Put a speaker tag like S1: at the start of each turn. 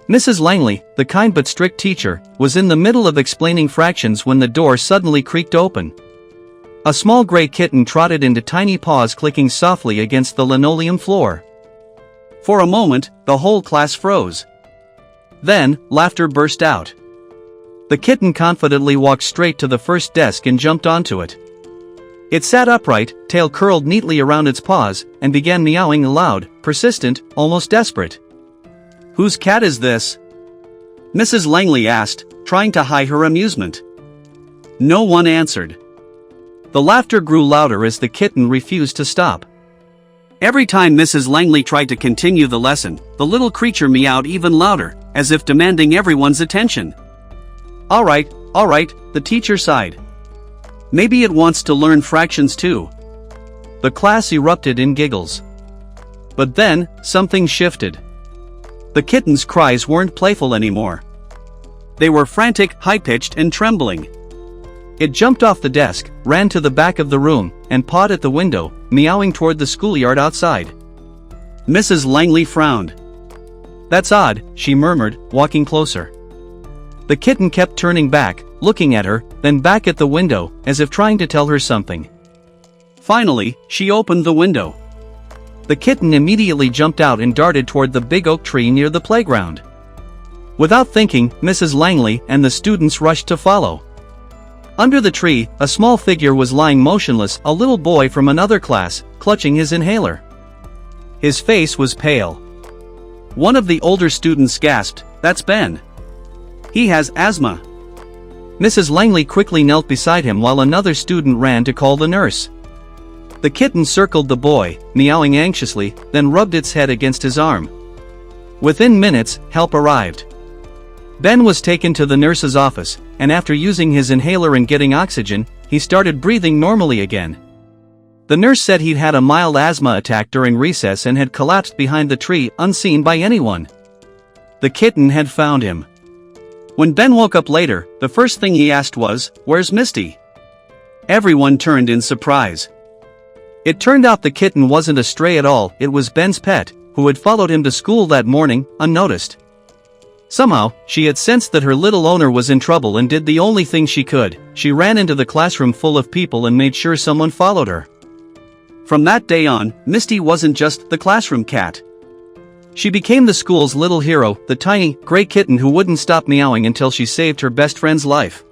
S1: Mrs. Langley, the kind but strict teacher, was in the middle of explaining fractions when the door suddenly creaked open. A small gray kitten trotted into tiny paws clicking softly against the linoleum floor. For a moment, the whole class froze. Then, laughter burst out. The kitten confidently walked straight to the first desk and jumped onto it. It sat upright, tail curled neatly around its paws, and began meowing aloud, persistent, almost desperate. "Whose cat is this?" Mrs. Langley asked, trying to hide her amusement. No one answered. The laughter grew louder as the kitten refused to stop. Every time Mrs. Langley tried to continue the lesson, the little creature meowed even louder, as if demanding everyone's attention. All right, the teacher sighed. Maybe it wants to learn fractions too. The class erupted in giggles. But then, something shifted. The kitten's cries weren't playful anymore. They were frantic, high-pitched, and trembling. It jumped off the desk, ran to the back of the room, and pawed at the window, meowing toward the schoolyard outside. Mrs. Langley frowned. "That's odd," she murmured, walking closer. The kitten kept turning back, looking at her, then back at the window, as if trying to tell her something. Finally, she opened the window. The kitten immediately jumped out and darted toward the big oak tree near the playground. Without thinking, Mrs. Langley and the students rushed to follow. Under the tree, a small figure was lying motionless, a little boy from another class, clutching his inhaler. His face was pale. One of the older students gasped, "That's Ben. He has asthma." Mrs. Langley quickly knelt beside him while another student ran to call the nurse. The kitten circled the boy, meowing anxiously, then rubbed its head against his arm. Within minutes, help arrived. Ben was taken to the nurse's office, and after using his inhaler and getting oxygen, he started breathing normally again. The nurse said he'd had a mild asthma attack during recess and had collapsed behind the tree unseen by anyone. The kitten had found him. When Ben woke up later, the first thing he asked was, "Where's Misty?" Everyone turned in surprise. It turned out the kitten wasn't a stray at all, it was Ben's pet, who had followed him to school that morning, unnoticed. Somehow, she had sensed that her little owner was in trouble and did the only thing she could. She ran into the classroom full of people and made sure someone followed her. From that day on, Misty wasn't just the classroom cat. She became the school's little hero, the tiny, gray kitten who wouldn't stop meowing until she saved her best friend's life.